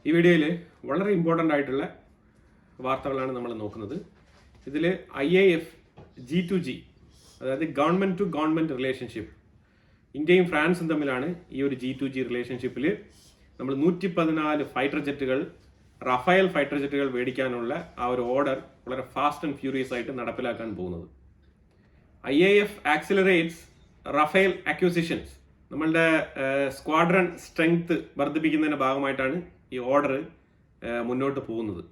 ഈ വീഡിയോയിൽ വളരെ ഇമ്പോർട്ടൻ്റ് ആയിട്ടുള്ള വാർത്തകളാണ് നമ്മൾ നോക്കുന്നത്. ഇതിൽ IAF G2G, അതായത് ഗവൺമെൻറ് ടു ഗവൺമെൻറ് റിലേഷൻഷിപ്പ്, ഇന്ത്യയും ഫ്രാൻസും തമ്മിലാണ് ഈ ഒരു G2G റിലേഷൻഷിപ്പിൽ നമ്മൾ 114 ഫൈറ്റർ ജെറ്റുകൾ, റഫേൽ ഫൈറ്റർ ജെറ്റുകൾ മേടിക്കാനുള്ള ആ ഒരു ഓർഡർ വളരെ ഫാസ്റ്റ് ആൻഡ് ഫ്യൂരിയസ് ആയിട്ട് നടപ്പിലാക്കാൻ പോകുന്നത്. IAF ആക്സിലറേറ്റ്സ് റഫേൽ അക്വിസിഷൻസ്, നമ്മളുടെ സ്ക്വാഡ്രൺ സ്ട്രെങ്ത് വർദ്ധിപ്പിക്കുന്നതിൻ്റെ ഭാഗമായിട്ടാണ് ഈ ഓർഡർ മുന്നോട്ട് പോകുന്നത്.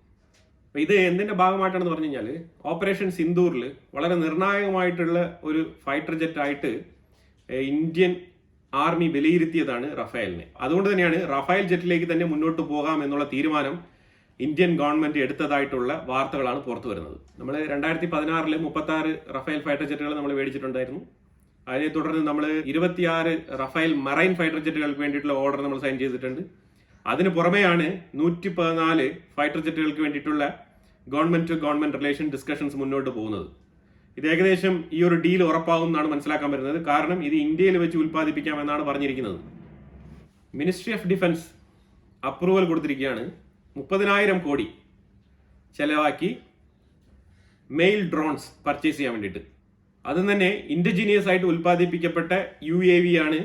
അപ്പോൾ ഇത് എന്തിൻ്റെ ഭാഗമായിട്ടാണെന്ന് പറഞ്ഞു കഴിഞ്ഞാൽ, ഓപ്പറേഷൻ സിന്ദൂറിൽ വളരെ നിർണായകമായിട്ടുള്ള ഒരു ഫൈറ്റർ ജെറ്റായിട്ട് ഇന്ത്യൻ ആർമി വിലയിരുത്തിയതാണ് റഫേലിനെ. അതുകൊണ്ട് തന്നെയാണ് റഫേൽ ജെറ്റിലേക്ക് തന്നെ മുന്നോട്ട് പോകാം എന്നുള്ള തീരുമാനം ഇന്ത്യൻ ഗവൺമെന്റ് എടുത്തതായിട്ടുള്ള വാർത്തകളാണ് പുറത്തു വരുന്നത്. നമ്മൾ 2016 36 റഫേൽ ഫൈറ്റർ ജെറ്റുകൾ നമ്മൾ മേടിച്ചിട്ടുണ്ടായിരുന്നു. അതിനെ തുടർന്ന് നമ്മൾ 26 റഫേൽ മറൈൻ ഫൈറ്റർ ജെറ്റുകൾക്ക് വേണ്ടിയിട്ടുള്ള ഓർഡർ നമ്മൾ സൈൻ ചെയ്തിട്ടുണ്ട്. അതിന് പുറമെയാണ് 114 ഫൈറ്റർ ജെറ്റുകൾക്ക് വേണ്ടിയിട്ടുള്ള government to government relation discussions മുന്നോട്ട് പോകുന്നത്. ഇത് ഏകദേശം ഈ ഒരു ഡീൽ ഉറപ്പാകും എന്നാണ് മനസ്സിലാക്കാൻ പറ്റുന്നത്. കാരണം ഇത് ഇന്ത്യയിൽ വെച്ച് ഉൽപ്പാദിപ്പിക്കാമെന്നാണ് പറഞ്ഞിരിക്കുന്നത്. മിനിസ്ട്രി ഓഫ് ഡിഫൻസ് അപ്രൂവൽ കൊടുത്തിരിക്കുകയാണ്. 30,000 കോടി ചെലവാക്കി മെയിൽ ഡ്രോൺസ് പർച്ചേസ് ചെയ്യാൻ വേണ്ടിയിട്ട്. അതും തന്നെ ഇൻഡിജീനിയസ് ആയിട്ട് ഉൽപ്പാദിപ്പിക്കപ്പെട്ട UAV ആണ്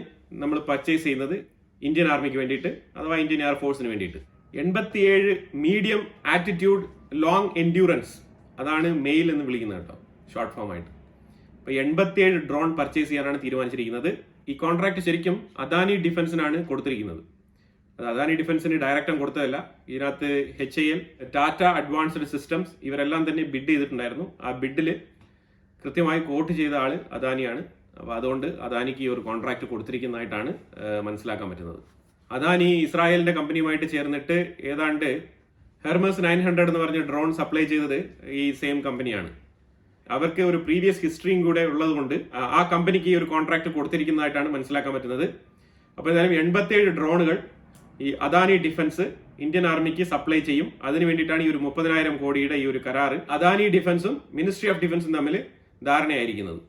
നമ്മൾ പർച്ചേസ് ചെയ്യുന്നത് ഇന്ത്യൻ ആർമിക്ക് വേണ്ടിയിട്ട്, അഥവാ ഇന്ത്യൻ എയർഫോഴ്സിന് വേണ്ടിയിട്ട്. 87 മീഡിയം ആറ്റിറ്റ്യൂഡ് ലോങ് എൻഡ്യൂറൻസ്, അതാണ് മെയിൽ എന്ന് വിളിക്കുന്നത് കേട്ടോ, ഷോർട്ട് ഫോം ആയിട്ട്. അപ്പോൾ 87 ഡ്രോൺ പർച്ചേസ് ചെയ്യാനാണ് തീരുമാനിച്ചിരിക്കുന്നത്. ഈ കോൺട്രാക്ട് ശരിക്കും അദാനി ഡിഫൻസിനാണ് കൊടുത്തിരിക്കുന്നത്. അത് അദാനി ഡിഫൻസിന് ഡയറക്റ്റും കൊടുത്തതല്ല. ഇതിനകത്ത് HAL, ടാറ്റ അഡ്വാൻസ്ഡ് സിസ്റ്റംസ്, ഇവരെല്ലാം തന്നെ ബിഡ് ചെയ്തിട്ടുണ്ടായിരുന്നു. ആ ബിഡിൽ കൃത്യമായി കോട്ട് ചെയ്ത ആള് അദാനിയാണ്. അപ്പോൾ അതുകൊണ്ട് അദാനിക്ക് ഈ ഒരു കോൺട്രാക്ട് കൊടുത്തിരിക്കുന്നതായിട്ടാണ് മനസ്സിലാക്കാൻ പറ്റുന്നത്. അദാനി ഇസ്രായേലിന്റെ കമ്പനിയുമായിട്ട് ചേർന്നിട്ട് ഏതാണ്ട് ഹെർമസ് 900 എന്ന് പറഞ്ഞ ഡ്രോൺ സപ്ലൈ ചെയ്തത് ഈ സെയിം കമ്പനിയാണ്. അവർക്ക് ഒരു പ്രീവിയസ് ഹിസ്റ്ററിയും കൂടെ ഉള്ളതുകൊണ്ട് ആ കമ്പനിക്ക് ഈ ഒരു കോൺട്രാക്ട് കൊടുത്തിരിക്കുന്നതായിട്ടാണ് മനസ്സിലാക്കാൻ പറ്റുന്നത്. അപ്പോൾ എന്തായാലും 87 ഡ്രോണുകൾ ഈ അദാനി ഡിഫൻസ് ഇന്ത്യൻ ആർമിക്ക് സപ്ലൈ ചെയ്യും. അതിന് വേണ്ടിയിട്ടാണ് ഈ ഒരു 30,000 കോടിയുടെ ഈ ഒരു കരാറ് അദാനി ഡിഫൻസും മിനിസ്ട്രി ഓഫ് ഡിഫൻസും തമ്മിൽ ധാരണയായിരിക്കുന്നത്.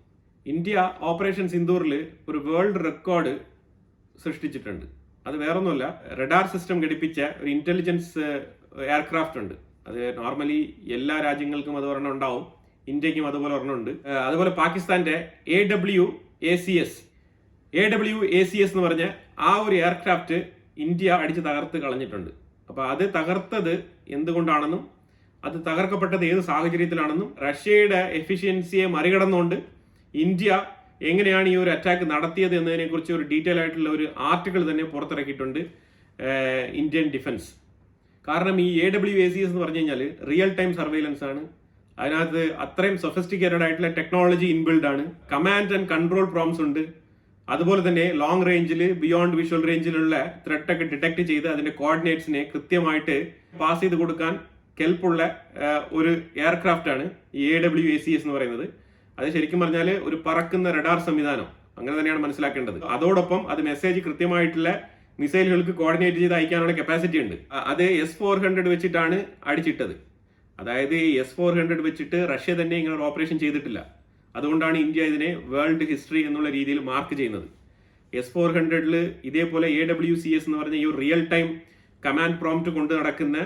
ഇന്ത്യ ഓപ്പറേഷൻ സിന്ദൂറിൽ ഒരു വേൾഡ് റെക്കോർഡ് സൃഷ്ടിച്ചിട്ടുണ്ട്. അത് വേറൊന്നുമല്ല, റഡാർ സിസ്റ്റം ഘടിപ്പിച്ച ഒരു ഇന്റലിജൻസ് എയർക്രാഫ്റ്റ് ഉണ്ട്. അത് നോർമലി എല്ലാ രാജ്യങ്ങൾക്കും അത് ഒരെണ്ണം ഉണ്ടാവും, ഇന്ത്യക്കും അതുപോലെ ഒരെണ്ണം ഉണ്ട്. അതുപോലെ പാകിസ്ഥാന്റെ AWACS എന്ന് പറഞ്ഞ ആ ഒരു എയർക്രാഫ്റ്റ് ഇന്ത്യ അടിച്ച് തകർത്ത് കളഞ്ഞിട്ടുണ്ട്. അപ്പോൾ അത് തകർത്തത് എന്തുകൊണ്ടാണെന്നും അത് തകർക്കപ്പെട്ടത് ഏത് സാഹചര്യത്തിലാണെന്നും റഷ്യയുടെ എഫിഷ്യൻസിയെ മറികടന്നുകൊണ്ട് ഇന്ത്യ എങ്ങനെയാണ് ഈ ഒരു അറ്റാക്ക് നടത്തിയത് എന്നതിനെ കുറിച്ച് ഒരു ഡീറ്റെയിൽ ആയിട്ടുള്ള ഒരു ആർട്ടിക്കിൾ തന്നെ പുറത്തിറക്കിയിട്ടുണ്ട് ഇന്ത്യൻ ഡിഫൻസ്. കാരണം ഈ AWACS എന്ന് പറഞ്ഞു കഴിഞ്ഞാൽ റിയൽ ടൈം സർവൈലൻസ് ആണ്. അതിനകത്ത് അത്രയും സൊഫിസ്റ്റിക്കേറ്റഡ് ആയിട്ടുള്ള ടെക്നോളജി ഇൻബിൽഡ് ആണ്. കമാൻഡ് ആൻഡ് കൺട്രോൾ പ്രോംസ് ഉണ്ട്. അതുപോലെ തന്നെ ലോങ് റേഞ്ചിൽ, ബിയോണ്ട് വിഷ്വൽ റേഞ്ചിലുള്ള ത്രെറ്റ് ഒക്കെ ഡിറ്റക്ട് ചെയ്ത് അതിന്റെ കോർഡിനേറ്റ്സിനെ കൃത്യമായിട്ട് പാസ് ചെയ്ത് കൊടുക്കാൻ കെൽപ്പുള്ള ഒരു എയർക്രാഫ്റ്റ് ആണ് ഈ AWACS എന്ന് പറയുന്നത്. അത് ശരിക്കും പറഞ്ഞാൽ ഒരു പറക്കുന്ന റഡാർ സംവിധാനം, അങ്ങനെ തന്നെയാണ് മനസ്സിലാക്കേണ്ടത്. അതോടൊപ്പം അത് മെസ്സേജ് കൃത്യമായിട്ടുള്ള മിസൈലുകൾക്ക് കോർഡിനേറ്റ് ചെയ്ത് അയക്കാനുള്ള കപ്പാസിറ്റി ഉണ്ട്. അത് S-400 വെച്ചിട്ടാണ് അടിച്ചിട്ടത്. അതായത് S-400 വെച്ചിട്ട് റഷ്യ തന്നെ ഇങ്ങനെ ഒരു ഓപ്പറേഷൻ ചെയ്തിട്ടില്ല. അതുകൊണ്ടാണ് ഇന്ത്യ ഇതിനെ വേൾഡ് ഹിസ്റ്ററി എന്നുള്ള രീതിയിൽ മാർക്ക് ചെയ്യുന്നത്. S-400 ഇതേപോലെ AWCS എന്ന് പറഞ്ഞ ഈ ഒരു റിയൽ ടൈം കമാൻഡ് പ്രോംപ്റ്റ് കൊണ്ട് നടക്കുന്ന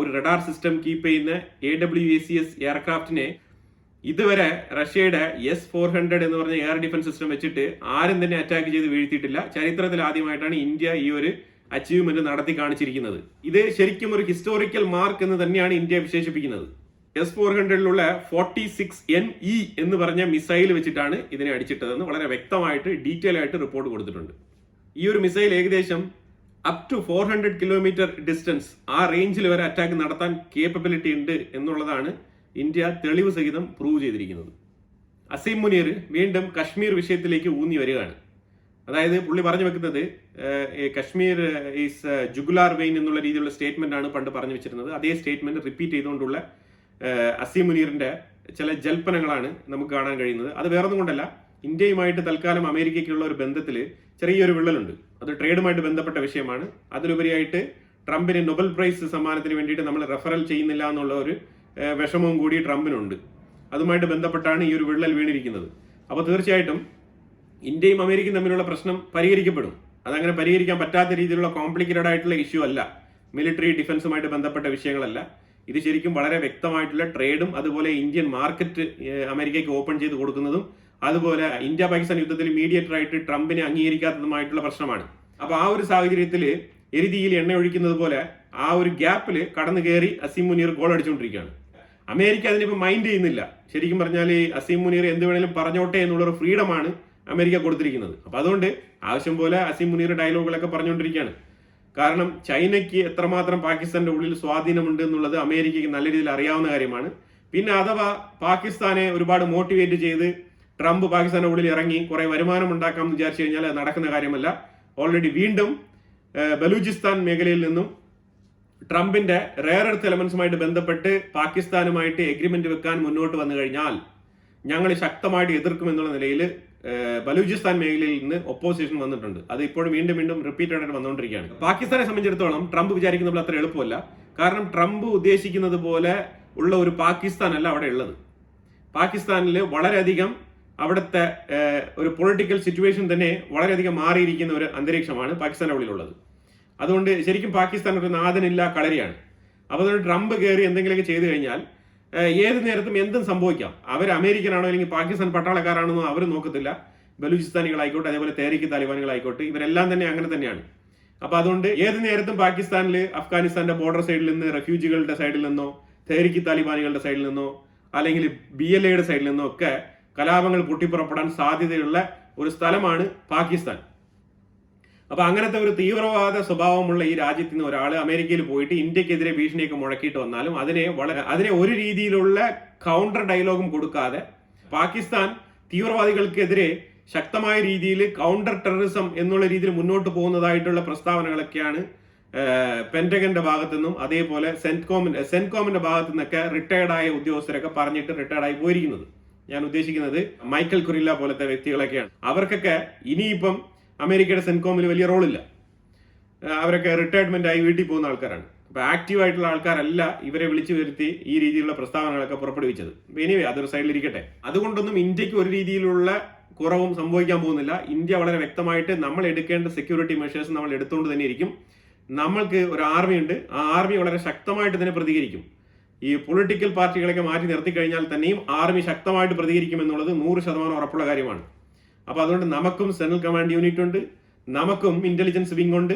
ഒരു റഡാർ സിസ്റ്റം കീപ്പ് ചെയ്യുന്ന AWACS എയർക്രാഫ്റ്റിനെ ഇതുവരെ റഷ്യയുടെ S-400 എന്ന് പറഞ്ഞ എയർ ഡിഫൻസ് സിസ്റ്റം വെച്ചിട്ട് ആരും തന്നെ അറ്റാക്ക് ചെയ്ത് വീഴ്ത്തിയിട്ടില്ല. ചരിത്രത്തിൽ ആദ്യമായിട്ടാണ് ഇന്ത്യ ഈ ഒരു അച്ചീവ്മെന്റ് നടത്തി കാണിച്ചിരിക്കുന്നത്. ഇത് ശരിക്കും ഒരു ഹിസ്റ്റോറിക്കൽ മാർക്ക് എന്ന് തന്നെയാണ് ഇന്ത്യ വിശേഷിപ്പിക്കുന്നത്. S-400 46NE എന്ന് പറഞ്ഞ മിസൈൽ വെച്ചിട്ടാണ് ഇതിനെ അടിച്ചിട്ടതെന്ന് വളരെ വ്യക്തമായിട്ട് ഡീറ്റെയിൽ ആയിട്ട് റിപ്പോർട്ട് കൊടുത്തിട്ടുണ്ട്. ഈ ഒരു മിസൈൽ ഏകദേശം അപ് ടു 400 കിലോമീറ്റർ ഡിസ്റ്റൻസ്, ആ റേഞ്ചിൽ വരെ അറ്റാക്ക് നടത്താൻ കേപ്പബിലിറ്റി ഉണ്ട് എന്നുള്ളതാണ് ഇന്ത്യ തെളിവ് സഹിതം പ്രൂവ് ചെയ്തിരിക്കുന്നത്. അസീം മുനീർ വീണ്ടും കശ്മീർ വിഷയത്തിലേക്ക് ഊന്നി വരികയാണ്. അതായത് പുള്ളി പറഞ്ഞു വെക്കുന്നത് കശ്മീർ ഈസ് ജുഗുലാർ വെയിൻ എന്നുള്ള രീതിയിലുള്ള സ്റ്റേറ്റ്മെന്റ് ആണ് പണ്ട് പറഞ്ഞു വെച്ചിരുന്നത്. അതേ സ്റ്റേറ്റ്മെന്റ് റിപ്പീറ്റ് ചെയ്തുകൊണ്ടുള്ള അസീം മുനീറിന്റെ ചില ജൽപ്പനങ്ങളാണ് നമുക്ക് കാണാൻ കഴിയുന്നത്. അത് വേറൊന്നും കൊണ്ടല്ല, ഇന്ത്യയുമായിട്ട് തൽക്കാലം അമേരിക്കയ്ക്കുള്ള ഒരു ബന്ധത്തിൽ ചെറിയൊരു വിള്ളലുണ്ട്. അത് ട്രേഡുമായിട്ട് ബന്ധപ്പെട്ട വിഷയമാണ്. അതിലുപരിയായിട്ട് ട്രംപിന് നൊബൽ പ്രൈസ് സമ്മാനത്തിന് വേണ്ടിയിട്ട് നമ്മൾ റെഫറൽ ചെയ്യുന്നില്ല എന്നുള്ള ഒരു വിഷമവും കൂടി ട്രംപിനുണ്ട്. അതുമായിട്ട് ബന്ധപ്പെട്ടാണ് ഈ ഒരു വിള്ളൽ വീണിരിക്കുന്നത്. അപ്പോൾ തീർച്ചയായിട്ടും ഇന്ത്യയും അമേരിക്കയും തമ്മിലുള്ള പ്രശ്നം പരിഹരിക്കപ്പെടും. അതങ്ങനെ പരിഹരിക്കാൻ പറ്റാത്ത രീതിയിലുള്ള കോംപ്ലിക്കേറ്റഡ് ആയിട്ടുള്ള ഇഷ്യൂ അല്ല. മിലിറ്ററി ഡിഫൻസുമായിട്ട് ബന്ധപ്പെട്ട വിഷയങ്ങളല്ല. ഇത് ശരിക്കും വളരെ വ്യക്തമായിട്ടുള്ള ട്രേഡും അതുപോലെ ഇന്ത്യൻ മാർക്കറ്റ് അമേരിക്കയ്ക്ക് ഓപ്പൺ ചെയ്ത് കൊടുക്കുന്നതും അതുപോലെ ഇന്ത്യ പാകിസ്ഥാൻ യുദ്ധത്തിൽ മീഡിയേറ്റർ ആയിട്ട് ട്രംപിനെ അംഗീകരിക്കാത്തതുമായിട്ടുള്ള പ്രശ്നമാണ്. അപ്പൊ ആ ഒരു സാഹചര്യത്തിൽ എരുതിയിൽ എണ്ണ ഒഴിക്കുന്നത് പോലെ ആ ഒരു ഗ്യാപ്പിൽ കടന്നു കയറി അസീം മുനീർ ഗോൾ അടിച്ചുകൊണ്ടിരിക്കുകയാണ്. അമേരിക്ക അതിനിപ്പോൾ മൈൻഡ് ചെയ്യുന്നില്ല. ശരിക്കും പറഞ്ഞാൽ അസീം മുനീർ എന്ത് വേണേലും പറഞ്ഞോട്ടെ എന്നുള്ളൊരു ഫ്രീഡമാണ് അമേരിക്ക കൊടുത്തിരിക്കുന്നത്. അപ്പൊ അതുകൊണ്ട് ആവശ്യം പോലെ അസീം മുനീർ ഡയലോഗുകളൊക്കെ പറഞ്ഞുകൊണ്ടിരിക്കുകയാണ്. കാരണം ചൈനയ്ക്ക് എത്രമാത്രം പാകിസ്ഥാന്റെ ഉള്ളിൽ സ്വാധീനമുണ്ട് എന്നുള്ളത് അമേരിക്കയ്ക്ക് നല്ല രീതിയിൽ അറിയാവുന്ന കാര്യമാണ്. പിന്നെ അഥവാ പാകിസ്ഥാനെ ഒരുപാട് മോട്ടിവേറ്റ് ചെയ്ത് ട്രംപ് പാകിസ്ഥാന്റെ ഉള്ളിൽ ഇറങ്ങി കുറെ വരുമാനം ഉണ്ടാക്കാം എന്ന് വിചാരിച്ചു കഴിഞ്ഞാൽ അത് നടക്കുന്ന കാര്യമല്ല. ഓൾറെഡി വീണ്ടും ബലൂചിസ്ഥാൻ മേഖലയിൽ നിന്നും ട്രംപിന്റെ റെയർ എർത്ത് എലമെന്റ്സുമായിട്ട് ബന്ധപ്പെട്ട് പാകിസ്ഥാനുമായിട്ട് എഗ്രിമെന്റ് വെക്കാൻ മുന്നോട്ട് വന്നു കഴിഞ്ഞാൽ ഞങ്ങൾ ശക്തമായിട്ട് എതിർക്കുമെന്നുള്ള നിലയിൽ ബലൂചിസ്ഥാൻ മേഖലയിൽ നിന്ന് ഒപ്പോസിഷൻ വന്നിട്ടുണ്ട്. അത് ഇപ്പോഴും വീണ്ടും വീണ്ടും റിപ്പീറ്റഡ് ആയിട്ട് വന്നുകൊണ്ടിരിക്കുകയാണ്. പാകിസ്ഥാനെ സംബന്ധിച്ചിടത്തോളം ട്രംപ് വിചാരിക്കുന്ന പോലെ അത്ര എളുപ്പമല്ല. കാരണം ട്രംപ് ഉദ്ദേശിക്കുന്നത് പോലെ ഉള്ള ഒരു പാകിസ്ഥാൻ അല്ല അവിടെ ഉള്ളത്. പാകിസ്ഥാനിൽ വളരെയധികം അവിടുത്തെ ഒരു പൊളിറ്റിക്കൽ സിറ്റുവേഷൻ തന്നെ വളരെയധികം മാറിയിരിക്കുന്ന ഒരു അന്തരീക്ഷമാണ് പാകിസ്ഥാന്റെ ഉള്ളിലുള്ളത്. അതുകൊണ്ട് ശരിക്കും പാകിസ്ഥാൻ ഒരു നാഥനില്ല കളരിയാണ്. അപ്പോൾ അതുകൊണ്ട് ട്രംപ് കയറി എന്തെങ്കിലുമൊക്കെ ചെയ്തു കഴിഞ്ഞാൽ ഏത് നേരത്തും എന്തും സംഭവിക്കാം. അവർ അമേരിക്കനാണോ അല്ലെങ്കിൽ പാകിസ്ഥാൻ പട്ടാളക്കാരാണെന്നോ അവർ നോക്കത്തില്ല. ബലൂചിസ്ഥാനികളായിക്കോട്ടെ അതേപോലെ തേരിക്ക് താലിബാനുകളായിക്കോട്ടെ ഇവരെല്ലാം തന്നെ അങ്ങനെ തന്നെയാണ്. അപ്പൊ അതുകൊണ്ട് ഏത് നേരത്തും പാകിസ്ഥാനിൽ അഫ്ഗാനിസ്ഥാന്റെ ബോർഡർ സൈഡിൽ നിന്ന് റെഫ്യൂജികളുടെ സൈഡിൽ നിന്നോ തേരിക്ക് താലിബാനികളുടെ സൈഡിൽ നിന്നോ അല്ലെങ്കിൽ BLAയുടെ സൈഡിൽ നിന്നോ ഒക്കെ കലാപങ്ങൾ പൊട്ടിപ്പുറപ്പെടാൻ സാധ്യതയുള്ള ഒരു സ്ഥലമാണ് പാകിസ്ഥാൻ. അപ്പൊ അങ്ങനത്തെ ഒരു തീവ്രവാദ സ്വഭാവമുള്ള ഈ രാജ്യത്ത് നിന്ന് ഒരാൾ അമേരിക്കയിൽ പോയിട്ട് ഇന്ത്യക്കെതിരെ ഭീഷണിയൊക്കെ മുഴക്കിയിട്ട് വന്നാലും അതിനെ ഒരു രീതിയിലുള്ള കൗണ്ടർ ഡയലോഗും കൊടുക്കാതെ പാകിസ്ഥാൻ തീവ്രവാദികൾക്കെതിരെ ശക്തമായ രീതിയിൽ കൗണ്ടർ ടെററിസം എന്നുള്ള രീതിയിൽ മുന്നോട്ട് പോകുന്നതായിട്ടുള്ള പ്രസ്താവനകളൊക്കെയാണ് പെന്റഗന്റെ ഭാഗത്തു നിന്നും അതേപോലെ സെൻകോമിന്റെ ഭാഗത്തു നിന്നൊക്കെ റിട്ടയർഡായ ഉദ്യോഗസ്ഥരൊക്കെ പറഞ്ഞിട്ട് റിട്ടയർഡായി പോയിരിക്കുന്നത്. ഞാൻ ഉദ്ദേശിക്കുന്നത് മൈക്കൽ കുറില്ല പോലത്തെ വ്യക്തികളൊക്കെയാണ്. അവർക്കൊക്കെ ഇനിയിപ്പം അമേരിക്കയുടെ സെൻകോമിൽ വലിയ റോളില്ല. അവരൊക്കെ റിട്ടയർമെന്റ് ആയി വീട്ടിൽ പോകുന്ന ആൾക്കാരാണ്. അപ്പൊ ആക്റ്റീവ് ആയിട്ടുള്ള ആൾക്കാരല്ല ഇവരെ വിളിച്ചു വരുത്തി ഈ രീതിയിലുള്ള പ്രസ്താവനകളൊക്കെ പുറപ്പെടുവിച്ചത്. എനിവേ അതൊരു സൈഡിലിരിക്കട്ടെ. അതുകൊണ്ടൊന്നും ഇന്ത്യക്ക് ഒരു രീതിയിലുള്ള കുറവും സംഭവിക്കാൻ പോകുന്നില്ല. ഇന്ത്യ വളരെ വ്യക്തമായിട്ട് നമ്മൾ എടുക്കേണ്ട സെക്യൂരിറ്റി മെഷേഴ്സ് നമ്മൾ എടുത്തുകൊണ്ട് തന്നെ ഇരിക്കും. നമ്മൾക്ക് ഒരു ആർമി ഉണ്ട്. ആ ആർമി വളരെ ശക്തമായിട്ട് തന്നെ പ്രതികരിക്കും. ഈ പൊളിറ്റിക്കൽ പാർട്ടികളൊക്കെ മാറ്റി നിർത്തി കഴിഞ്ഞാൽ തന്നെയും ആർമി ശക്തമായിട്ട് പ്രതികരിക്കും എന്നുള്ളത് 100% ഉറപ്പുള്ള കാര്യമാണ്. അപ്പൊ അതുകൊണ്ട് നമുക്കും സെൻട്രൽ കമാൻഡ് യൂണിറ്റ് ഉണ്ട്, നമുക്കും ഇന്റലിജൻസ് വിങ് ഉണ്ട്.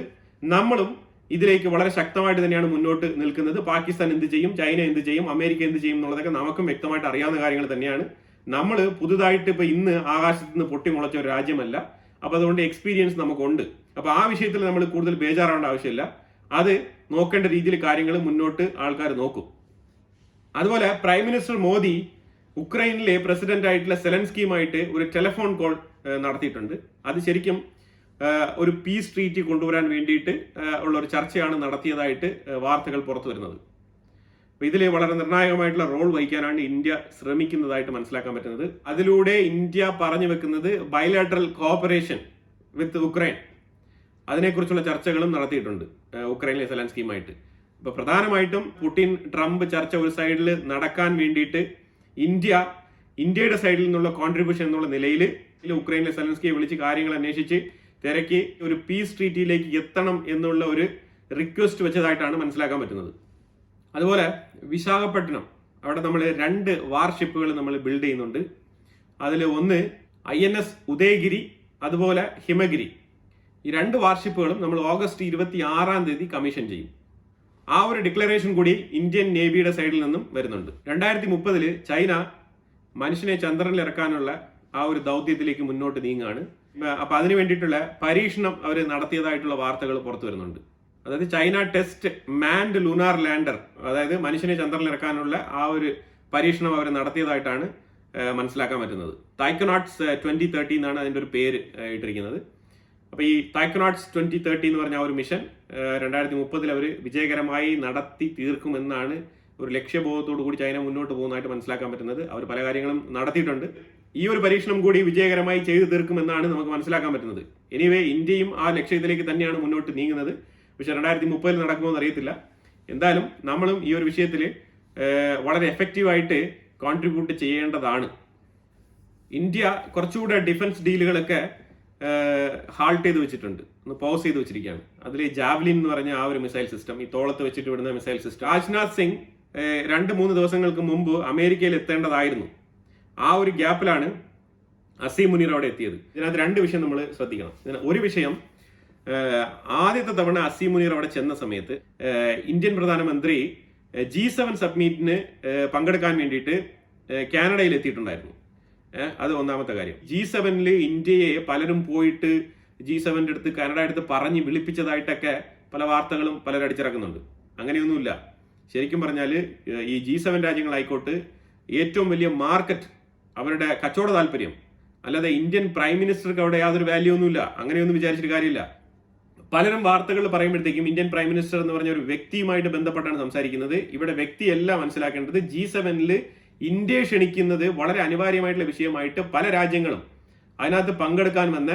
നമ്മളും ഇതിലേക്ക് വളരെ ശക്തമായിട്ട് തന്നെയാണ് മുന്നോട്ട് നിൽക്കുന്നത്. പാകിസ്ഥാൻ എന്ത് ചെയ്യും, ചൈന എന്ത് ചെയ്യും, അമേരിക്ക എന്ത് ചെയ്യും എന്നുള്ളതൊക്കെ നമുക്കും വ്യക്തമായിട്ട് അറിയാവുന്ന കാര്യങ്ങൾ തന്നെയാണ്. നമ്മൾ പുതുതായിട്ട് ഇപ്പൊ ഇന്ന് ആകാശത്ത് നിന്ന് പൊട്ടിമുളച്ച ഒരു രാജ്യമല്ല. അപ്പൊ അതുകൊണ്ട് എക്സ്പീരിയൻസ് നമുക്കുണ്ട്. അപ്പൊ ആ വിഷയത്തിൽ നമ്മൾ കൂടുതൽ ബേജാറാവേണ്ട ആവശ്യമില്ല. അത് നോക്കേണ്ട രീതിയിൽ കാര്യങ്ങൾ മുന്നോട്ട് ആൾക്കാർ നോക്കും. അതുപോലെ പ്രൈം മിനിസ്റ്റർ മോദി ഉക്രൈനിലെ പ്രസിഡന്റ് ആയിട്ടുള്ള സെലൻസ്കിയുമായിട്ട് ഒരു ടെലിഫോൺ കോൾ നടത്തിയിട്ടുണ്ട്. അത് ശരിക്കും ഒരു പീസ് ട്രീറ്റി കൊണ്ടുവരാൻ വേണ്ടിയിട്ട് ഉള്ള ഒരു ചർച്ചയാണ് നടത്തിയതായിട്ട് വാർത്തകൾ പുറത്തു വരുന്നത്. അപ്പൊ ഇതിൽ വളരെ നിർണായകമായിട്ടുള്ള റോൾ വഹിക്കാനാണ് ഇന്ത്യ ശ്രമിക്കുന്നതായിട്ട് മനസ്സിലാക്കാൻ പറ്റുന്നത്. അതിലൂടെ ഇന്ത്യ പറഞ്ഞു വെക്കുന്നത് ബയലാറ്ററൽ കോഓപ്പറേഷൻ വിത്ത് ഉക്രൈൻ, അതിനെക്കുറിച്ചുള്ള ചർച്ചകളും നടത്തിയിട്ടുണ്ട് ഉക്രൈനിലെ സെലൻസ്കിയുമായിട്ട്. ഇപ്പൊ പ്രധാനമായിട്ടും പുടിൻ ട്രംപ് ചർച്ച ഒരു സൈഡിൽ നടക്കാൻ വേണ്ടിയിട്ട് ഇന്ത്യയുടെ സൈഡിൽ നിന്നുള്ള കോൺട്രിബ്യൂഷൻ എന്നുള്ള നിലയിൽ ഉക്രൈനിലെ സെലൻസ്കിയെ വിളിച്ച് കാര്യങ്ങൾ അന്വേഷിച്ച് തിരക്കി ഒരു പീസ് ട്രീറ്റിയിലേക്ക് എത്തണം എന്നുള്ള ഒരു റിക്വസ്റ്റ് വെച്ചതായിട്ടാണ് മനസ്സിലാക്കാൻ പറ്റുന്നത്. അതുപോലെ വിശാഖപട്ടണം അവിടെ നമ്മൾ 2 വാർഷിപ്പുകൾ നമ്മൾ ബിൽഡ് ചെയ്യുന്നുണ്ട്. അതിൽ ഒന്ന് INS ഉദയഗിരി അതുപോലെ ഹിമഗിരി. ഈ 2 വാർഷിപ്പുകളും നമ്മൾ ഓഗസ്റ്റ് 26 കമ്മീഷൻ ചെയ്യും. ആ ഒരു ഡിക്ലറേഷൻ കൂടി ഇന്ത്യൻ നേവിയുടെ സൈഡിൽ നിന്നും വരുന്നുണ്ട്. 2030 ചൈന മനുഷ്യനെ ചന്ദ്രനിൽ ഇറക്കാനുള്ള ആ ഒരു ദൗത്യത്തിലേക്ക് മുന്നോട്ട് നീങ്ങുകയാണ്. അപ്പൊ അതിനു വേണ്ടിയിട്ടുള്ള പരീക്ഷണം അവർ നടത്തിയതായിട്ടുള്ള വാർത്തകൾ പുറത്തു വരുന്നുണ്ട്. അതായത് ചൈന ടെസ്റ്റ് മാൻഡ് ലൂണാർ ലാൻഡർ, അതായത് മനുഷ്യനെ ചന്ദ്രനിൽ ഇറക്കാനുള്ള ആ ഒരു പരീക്ഷണം അവർ നടത്തിയതായിട്ടാണ് മനസ്സിലാക്കാൻ പറ്റുന്നത്. തൈക്കനോട്ട്സ് 2030 എന്നാണ് അതിൻ്റെ ഒരു പേര് ഇട്ടിരിക്കുന്നത്. അപ്പൊ ഈ തൈക്കനോട്ട്സ് 2030 എന്ന് പറഞ്ഞ ആ ഒരു മിഷൻ 2030 അവർ വിജയകരമായി നടത്തി തീർക്കുമെന്നാണ് ഒരു ലക്ഷ്യബോധത്തോടു കൂടി ചൈന മുന്നോട്ട് പോകുന്നതായിട്ട് മനസ്സിലാക്കാൻ പറ്റുന്നത്. അവർ പല കാര്യങ്ങളും നടത്തിയിട്ടുണ്ട്. ഈ ഒരു പരീക്ഷണം കൂടി വിജയകരമായി ചെയ്തു തീർക്കുമെന്നാണ് നമുക്ക് മനസ്സിലാക്കാൻ പറ്റുന്നത്. എനിവേ ഇന്ത്യയും ആ ലക്ഷ്യത്തിലേക്ക് തന്നെയാണ് മുന്നോട്ട് നീങ്ങുന്നത്. പക്ഷെ 2030 നടക്കുമോ എന്ന് അറിയത്തില്ല. എന്തായാലും നമ്മളും ഈ ഒരു വിഷയത്തിൽ വളരെ എഫക്റ്റീവായിട്ട് കോൺട്രിബ്യൂട്ട് ചെയ്യേണ്ടതാണ്. ഇന്ത്യ കുറച്ചുകൂടെ ഡിഫൻസ് ഡീലുകളൊക്കെ ഹാൾട്ട് ചെയ്ത് വെച്ചിട്ടുണ്ട്. ഒന്ന് പോസ് ചെയ്ത് വെച്ചിരിക്കുകയാണ്. അതിൽ ജാവ്ലിൻ എന്ന് പറഞ്ഞ ആ ഒരു മിസൈൽ സിസ്റ്റം, ഈ തോളത്ത് വെച്ചിട്ട് വിടുന്ന മിസൈൽ സിസ്റ്റം. രാജ്നാഥ് സിംഗ് 2-3 ദിവസങ്ങൾക്ക് മുമ്പ് അമേരിക്കയിൽ എത്തേണ്ടതായിരുന്നു. ആ ഒരു ഗ്യാപ്പിലാണ് അസീം മുനീർ അവിടെ എത്തിയത്. ഇതിനകത്ത് 2 വിഷയം നമ്മൾ ശ്രദ്ധിക്കണം. ഒരു വിഷയം, ആദ്യത്തെ തവണ അസീം മുനീർ അവിടെ ചെന്ന സമയത്ത് ഇന്ത്യൻ പ്രധാനമന്ത്രി G7 സബ്മിറ്റിന് പങ്കെടുക്കാൻ വേണ്ടിയിട്ട് കാനഡയിൽ എത്തിയിട്ടുണ്ടായിരുന്നു. അത് ഒന്നാമത്തെ കാര്യം. G7 ഇന്ത്യയെ പലരും പോയിട്ട് G7 അടുത്ത് കാനഡ അടുത്ത് പറഞ്ഞ് വിളിപ്പിച്ചതായിട്ടൊക്കെ പല വാർത്തകളും പലരും അടിച്ചിറക്കുന്നുണ്ട്. അങ്ങനെയൊന്നുമില്ല. ശരിക്കും പറഞ്ഞാൽ ഈ G7 രാജ്യങ്ങളായിക്കോട്ട് ഏറ്റവും വലിയ മാർക്കറ്റ്, അവരുടെ കച്ചവട താല്പര്യം, അല്ലാതെ ഇന്ത്യൻ പ്രൈം മിനിസ്റ്റർക്ക് അവിടെ യാതൊരു വാല്യൂ ഒന്നുമില്ല. അങ്ങനെയൊന്നും വിചാരിച്ചിട്ട് കാര്യമില്ല. പലരും വാർത്തകൾ പറയുമ്പോഴത്തേക്കും ഇന്ത്യൻ പ്രൈം മിനിസ്റ്റർ എന്ന് പറഞ്ഞ ഒരു വ്യക്തിയുമായിട്ട് ബന്ധപ്പെട്ടാണ് സംസാരിക്കുന്നത്. ഇവിടെ വ്യക്തിയല്ല മനസ്സിലാക്കേണ്ടത്. G7 ഇന്ത്യയെ ക്ഷണിക്കുന്നത് വളരെ അനിവാര്യമായിട്ടുള്ള വിഷയമായിട്ട് പല രാജ്യങ്ങളും അതിനകത്ത് പങ്കെടുക്കാൻ വന്ന,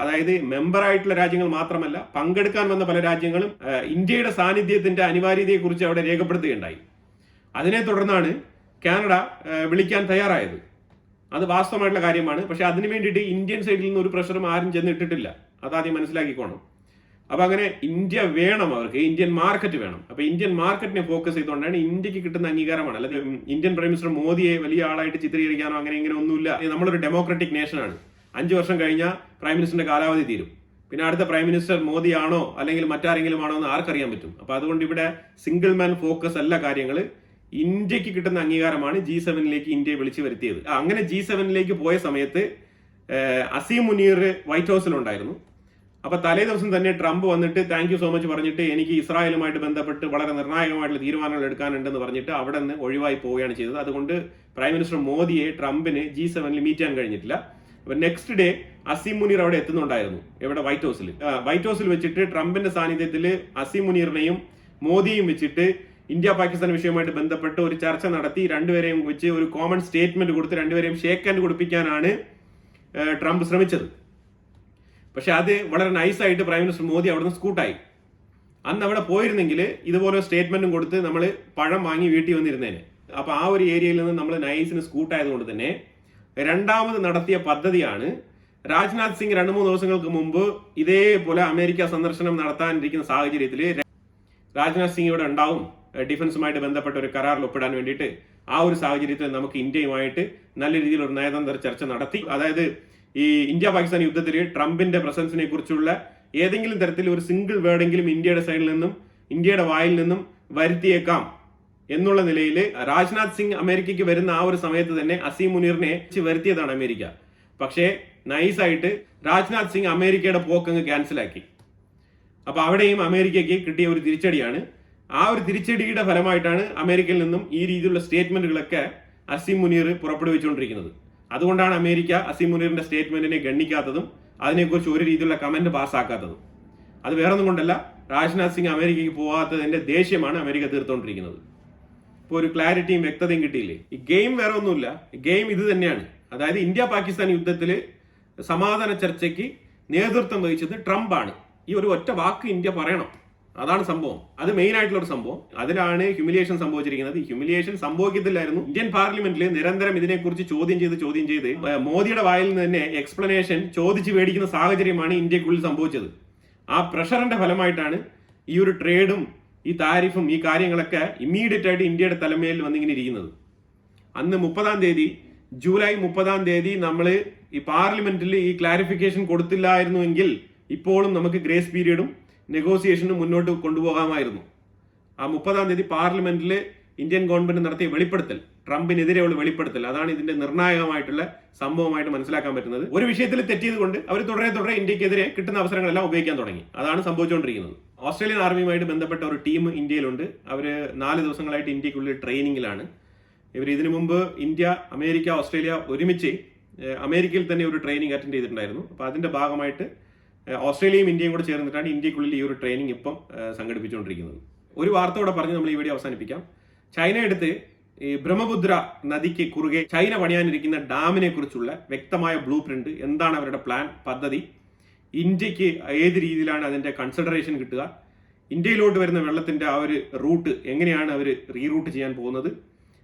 അതായത് മെമ്പറായിട്ടുള്ള രാജ്യങ്ങൾ മാത്രമല്ല, പങ്കെടുക്കാൻ വന്ന പല രാജ്യങ്ങളും ഇന്ത്യയുടെ സാന്നിധ്യത്തിന്റെ അനിവാര്യതയെക്കുറിച്ച് അവിടെ രേഖപ്പെടുത്തുകയുണ്ടായി. അതിനെ തുടർന്നാണ് കാനഡ വിളിക്കാൻ തയ്യാറായത്. അത് വാസ്തവമായിട്ടുള്ള കാര്യമാണ്. പക്ഷെ അതിനു വേണ്ടിയിട്ട് ഇന്ത്യൻ സൈഡിൽ നിന്ന് ഒരു പ്രഷറും ആരും ചെന്നിട്ടിട്ടില്ല. അതാദ്യം മനസ്സിലാക്കിക്കോണം. അപ്പൊ അങ്ങനെ ഇന്ത്യ വേണം, അവർക്ക് ഇന്ത്യൻ മാർക്കറ്റ് വേണം. അപ്പൊ ഇന്ത്യൻ മാർക്കറ്റിനെ ഫോക്കസ് ചെയ്തുകൊണ്ടാണ് ഇന്ത്യക്ക് കിട്ടുന്ന അംഗീകാരമാണ്. അല്ലാതെ ഇന്ത്യൻ പ്രൈം മിനിസ്റ്റർ മോദിയെ വലിയ ആളായിട്ട് ചിത്രീകരിക്കാനോ അങ്ങനെ ഇങ്ങനെ ഒന്നുമില്ല. നമ്മളൊരു ഡെമോക്രാറ്റിക് നേഷനാണ്. 5 വർഷം കഴിഞ്ഞാൽ പ്രൈം മിനിസ്റ്ററിന്റെ കാലാവധി തീരും. പിന്നെ അടുത്ത പ്രൈം മിനിസ്റ്റർ മോദി ആണോ അല്ലെങ്കിൽ മറ്റാരെങ്കിലും ആണോ എന്ന് ആർക്കറിയാൻ പറ്റും. അപ്പൊ അതുകൊണ്ട് ഇവിടെ സിംഗിൾ മാൻ ഫോക്കസ് അല്ല കാര്യങ്ങൾ. ഇന്ത്യക്ക് കിട്ടുന്ന അംഗീകാരമാണ് G7 ഇന്ത്യയെ വിളിച്ചു വരുത്തിയത്. അങ്ങനെ G7 പോയ സമയത്ത് അസീം മുനീർ വൈറ്റ് ഹൗസിലുണ്ടായിരുന്നു. അപ്പൊ തലേ ദിവസം തന്നെ ട്രംപ് വന്നിട്ട് താങ്ക് യു സോ മച്ച് പറഞ്ഞിട്ട് എനിക്ക് ഇസ്രായേലുമായിട്ട് ബന്ധപ്പെട്ട് വളരെ നിർണായകമായിട്ടുള്ള തീരുമാനങ്ങൾ എടുക്കാനുണ്ടെന്ന് പറഞ്ഞിട്ട് അവിടെ നിന്ന് ഒഴിവായി പോവുകയാണ് ചെയ്തത്. അതുകൊണ്ട് പ്രൈം മിനിസ്റ്റർ മോദിയെ ട്രംപിന് G7 മീറ്റ് ചെയ്യാൻ കഴിഞ്ഞിട്ടില്ല. അപ്പൊ നെക്സ്റ്റ് ഡേ അസീം മുനീർ അവിടെ എത്തുന്നുണ്ടായിരുന്നു. എവിടെ? വൈറ്റ് ഹൗസിൽ. വൈറ്റ് ഹൗസിൽ വെച്ചിട്ട് ട്രംപിന്റെ സാന്നിധ്യത്തിൽ അസീം മുനീറിനെയും മോദിയും വെച്ചിട്ട് ഇന്ത്യ പാകിസ്ഥാൻ വിഷയവുമായിട്ട് ബന്ധപ്പെട്ട് ഒരു ചർച്ച നടത്തി രണ്ടുപേരെയും വെച്ച് ഒരു കോമൺ സ്റ്റേറ്റ്മെന്റ് കൊടുത്ത് രണ്ടുപേരെയും ഷേക്ക് ഹാൻഡ് കൊടുപ്പിക്കാനാണ് ട്രംപ് ശ്രമിച്ചത്. പക്ഷെ അത് വളരെ നൈസായിട്ട് പ്രൈം മിനിസ്റ്റർ മോദി അവിടെ നിന്ന് സ്കൂട്ടായി. അന്ന് അവിടെ പോയിരുന്നെങ്കിൽ ഇതുപോലെ സ്റ്റേറ്റ്മെന്റും കൊടുത്ത് നമ്മൾ പഴം വാങ്ങി വീട്ടിൽ വന്നിരുന്നേനെ. അപ്പൊ ആ ഒരു ഏരിയയിൽ നിന്ന് നമ്മൾ നൈസിന് സ്കൂട്ടായതുകൊണ്ട് തന്നെ രണ്ടാമത് നടത്തിയ പദ്ധതിയാണ് രാജ്നാഥ് സിംഗ് 2-3 ദിവസങ്ങൾക്ക് മുമ്പ് ഇതേപോലെ അമേരിക്ക സന്ദർശനം നടത്താനിരിക്കുന്ന സാഹചര്യത്തിൽ രാജ്നാഥ് സിംഗ് ഇവിടെ ഉണ്ടാവും, ഡിഫൻസുമായിട്ട് ബന്ധപ്പെട്ട ഒരു കരാറിൽ ഒപ്പിടാൻ വേണ്ടിയിട്ട്. ആ ഒരു സാഹചര്യത്തിൽ നമുക്ക് ഇന്ത്യയുമായിട്ട് നല്ല രീതിയിൽ ഒരു നയതന്ത്ര ചർച്ച നടത്തി, അതായത് ഈ ഇന്ത്യ പാകിസ്ഥാൻ യുദ്ധത്തിൽ ട്രംപിന്റെ പ്രസൻസിനെ കുറിച്ചുള്ള ഏതെങ്കിലും തരത്തിൽ ഒരു സിംഗിൾ വേർഡെങ്കിലും ഇന്ത്യയുടെ സൈഡിൽ നിന്നും ഇന്ത്യയുടെ വായിൽ നിന്നും വരുത്തിയേക്കാം എന്നുള്ള നിലയിൽ രാജ്നാഥ് സിംഗ് അമേരിക്കയ്ക്ക് വരുന്ന ആ ഒരു സമയത്ത് തന്നെ അസീം മുനീറിനെ വരുത്തിയതാണ് അമേരിക്ക. പക്ഷേ നൈസായിട്ട് രാജ്നാഥ് സിംഗ് അമേരിക്കയുടെ പോക്കങ്ങ് ക്യാൻസലാക്കി. അപ്പൊ അവിടെയും അമേരിക്കയ്ക്ക് കിട്ടിയ ഒരു തിരിച്ചടിയാണ്. ആ ഒരു തിരിച്ചടിയുടെ ഫലമായിട്ടാണ് അമേരിക്കയിൽ നിന്നും ഈ രീതിയിലുള്ള സ്റ്റേറ്റ്മെന്റുകളൊക്കെ അസീം മുനീർ പുറപ്പെടുവിച്ചുകൊണ്ടിരിക്കുന്നത്. അതുകൊണ്ടാണ് അമേരിക്ക അസീം മുനീറിന്റെ സ്റ്റേറ്റ്മെന്റിനെ ഗണ്ണിക്കാത്തതും അതിനെക്കുറിച്ച് ഒരു രീതിയിലുള്ള കമന്റ് പാസ്സാക്കാത്തതും. അത് വേറൊന്നും കൊണ്ടല്ല, രാജ്നാഥ് സിംഗ് അമേരിക്കയ്ക്ക് പോകാത്തതിന്റെ ദേഷ്യമാണ് അമേരിക്ക തീർത്തുകൊണ്ടിരിക്കുന്നത്. ഇപ്പോൾ ഒരു ക്ലാരിറ്റിയും വ്യക്തതയും കിട്ടിയില്ലേ? ഈ ഗെയിം വേറെ ഒന്നുമില്ല, ഗെയിം ഇത് തന്നെയാണ്. അതായത് ഇന്ത്യ പാകിസ്ഥാൻ യുദ്ധത്തിൽ സമാധാന ചർച്ചയ്ക്ക് നേതൃത്വം വഹിച്ചത് ട്രംപാണ്. ഈ ഒരു ഒറ്റ വാക്ക് ഇന്ത്യ പറയണം, അതാണ് സംഭവം. അത് മെയിൻ ആയിട്ടുള്ള ഒരു സംഭവം. അതിലാണ് ഹ്യൂമിലിയേഷൻ സംഭവിച്ചിരിക്കുന്നത്. ഈ ഹ്യൂമിലിയേഷൻ സംഭവിക്കത്തില്ലായിരുന്നു. ഇന്ത്യൻ പാർലമെന്റിൽ നിരന്തരം ഇതിനെക്കുറിച്ച് ചോദ്യം ചെയ്ത് മോദിയുടെ വായിൽ നിന്ന് തന്നെ എക്സ്പ്ലനേഷൻ ചോദിച്ച് മേടിക്കുന്ന സാഹചര്യമാണ് ഇന്ത്യക്കുള്ളിൽ സംഭവിച്ചത്. ആ പ്രഷറിന്റെ ഫലമായിട്ടാണ് ഈ ഒരു ട്രേഡും ഈ താരിഫും ഈ കാര്യങ്ങളൊക്കെ ഇമ്മീഡിയറ്റ് ആയിട്ട് ഇന്ത്യയുടെ തലമേൽ വന്നിങ്ങനെ ഇരിക്കുന്നത്. അന്ന് 30-ാം തീയതി, ജൂലൈ 30-ാം തീയതി നമ്മൾ ഈ പാർലമെന്റിൽ ഈ ക്ലാരിഫിക്കേഷൻ കൊടുത്തില്ലായിരുന്നുവെങ്കിൽ ഇപ്പോഴും നമുക്ക് ഗ്രേസ് പീരീഡും നെഗോസിയേഷനും മുന്നോട്ട് കൊണ്ടുപോകാമായിരുന്നു. ആ 30-ാം തീയതി പാർലമെന്റിൽ ഇന്ത്യൻ ഗവൺമെന്റ് നടത്തിയ വെളിപ്പെടുത്തൽ, ട്രംപിനെതിരെയുള്ള വെളിപ്പെടുത്തൽ, അതാണ് ഇതിന്റെ നിർണായകമായിട്ടുള്ള സംഭവമായിട്ട് മനസ്സിലാക്കാൻ പറ്റുന്നത്. ഒരു വിഷയത്തിൽ തെറ്റിയത് കൊണ്ട് അവർ തുടരെ ഇന്ത്യക്കെതിരെ കിട്ടുന്ന അവസരങ്ങളെല്ലാം ഉപയോഗിക്കാൻ തുടങ്ങി. അതാണ് സംഭവിച്ചുകൊണ്ടിരിക്കുന്നത്. ഓസ്ട്രേലിയൻ ആർമിയുമായിട്ട് ബന്ധപ്പെട്ട ഒരു ടീം ഇന്ത്യയിലുണ്ട്. അവർ 4 ദിവസങ്ങളായിട്ട് ഇന്ത്യക്കുള്ളിൽ ട്രെയിനിങ്ങിലാണ്. ഇവർ ഇതിനു മുമ്പ് ഇന്ത്യ, അമേരിക്ക, ഓസ്ട്രേലിയ ഒരുമിച്ച് അമേരിക്കയിൽ തന്നെ ഒരു ട്രെയിനിങ് അറ്റൻഡ് ചെയ്തിട്ടുണ്ടായിരുന്നു. അപ്പോൾ അതിന്റെ ഭാഗമായിട്ട് ഓസ്ട്രേലിയയും ഇന്ത്യയും കൂടെ ചേർന്നിട്ടാണ് ഇന്ത്യക്കുള്ളിൽ ഈ ഒരു ട്രെയിനിങ് ഇപ്പം സംഘടിപ്പിച്ചുകൊണ്ടിരിക്കുന്നത്. ഒരു വാർത്ത കൂടെ പറഞ്ഞ് നമ്മൾ ഈ വീഡിയോ അവസാനിപ്പിക്കാം. ചൈന എടുത്ത് ഈ ബ്രഹ്മപുത്ര നദിക്ക് കുറുകെ ചൈന പണിയാനിരിക്കുന്ന ഡാമിനെ കുറിച്ചുള്ള വ്യക്തമായ ബ്ലൂ പ്രിന്റ്, എന്താണ് അവരുടെ പ്ലാൻ, പദ്ധതി, ഇന്ത്യക്ക് ഏത് രീതിയിലാണ് അതിന്റെ കൺസിഡറേഷൻ കിട്ടുക, ഇന്ത്യയിലോട്ട് വരുന്ന വെള്ളത്തിന്റെ ആ ഒരു റൂട്ട് എങ്ങനെയാണ് അവർ റീറൂട്ട് ചെയ്യാൻ പോകുന്നത്,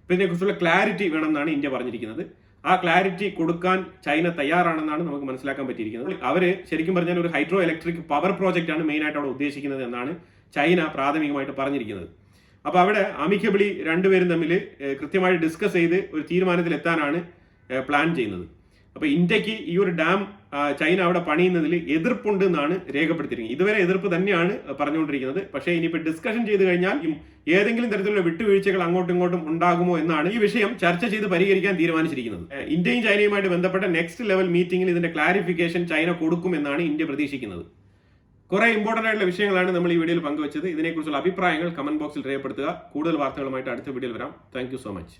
ഇതിനെക്കുറിച്ചുള്ള ക്ലാരിറ്റി വേണമെന്നാണ് ഇന്ത്യ പറഞ്ഞിരിക്കുന്നത്. ആ ക്ലാരിറ്റി കൊടുക്കാൻ ചൈന തയ്യാറാണെന്നാണ് നമുക്ക് മനസ്സിലാക്കാൻ പറ്റിയിരിക്കുന്നത്. അവർ ശരിക്കും പറഞ്ഞാൽ ഒരു ഹൈഡ്രോ ഇലക്ട്രിക് പവർ പ്രോജക്റ്റ് ആണ് മെയിനായിട്ട് അവിടെ ഉദ്ദേശിക്കുന്നത് എന്നാണ് ചൈന പ്രാഥമികമായിട്ട് പറഞ്ഞിരിക്കുന്നത്. അപ്പോൾ അവിടെ അമിക്കബിളി രണ്ടുപേരും തമ്മിൽ കൃത്യമായിട്ട് ഡിസ്കസ് ചെയ്ത് ഒരു തീരുമാനത്തിൽ എത്താനാണ് പ്ലാൻ ചെയ്യുന്നത്. അപ്പോൾ ഇന്ത്യക്ക് ഈ ഒരു ഡാം ചൈന അവിടെ പണിയുന്നതിൽ എതിർപ്പുണ്ട് എന്നാണ് രേഖപ്പെടുത്തിയിരിക്കുന്നത്. ഇതുവരെ എതിർപ്പ് തന്നെയാണ് പറഞ്ഞുകൊണ്ടിരിക്കുന്നത്. പക്ഷേ ഇനിയിപ്പോൾ ഡിസ്കഷൻ ചെയ്ത് കഴിഞ്ഞാൽ ഏതെങ്കിലും തരത്തിലുള്ള വിട്ടുവീഴ്ചകൾ അങ്ങോട്ടും ഇങ്ങോട്ടും ഉണ്ടാകുമോ എന്നാണ് ഈ വിഷയം ചർച്ച ചെയ്ത് പരിഹരിക്കാൻ തീരുമാനിച്ചിരിക്കുന്നത്. ഇന്ത്യയും ചൈനയുമായിട്ട് ബന്ധപ്പെട്ട നെക്സ്റ്റ് ലെവൽ മീറ്റിംഗിൽ ഇതിന്റെ ക്ലാരിഫിക്കേഷൻ ചൈന കൊടുക്കുമെന്നാണ് ഇന്ത്യ പ്രതീക്ഷിക്കുന്നത്. കുറെ ഇമ്പോർട്ടന്റ് ആയിട്ടുള്ള വിഷയങ്ങളാണ് നമ്മൾ ഈ വീഡിയോയിൽ പങ്കുവച്ചത്. ഇതിനെക്കുറിച്ചുള്ള അഭിപ്രായങ്ങൾ കമന്റ് ബോക്സിൽ രേഖപ്പെടുത്തുക. കൂടുതൽ വാർത്തകളുമായിട്ട് അടുത്ത വീഡിയോയിൽ വരാം. Thank you so much.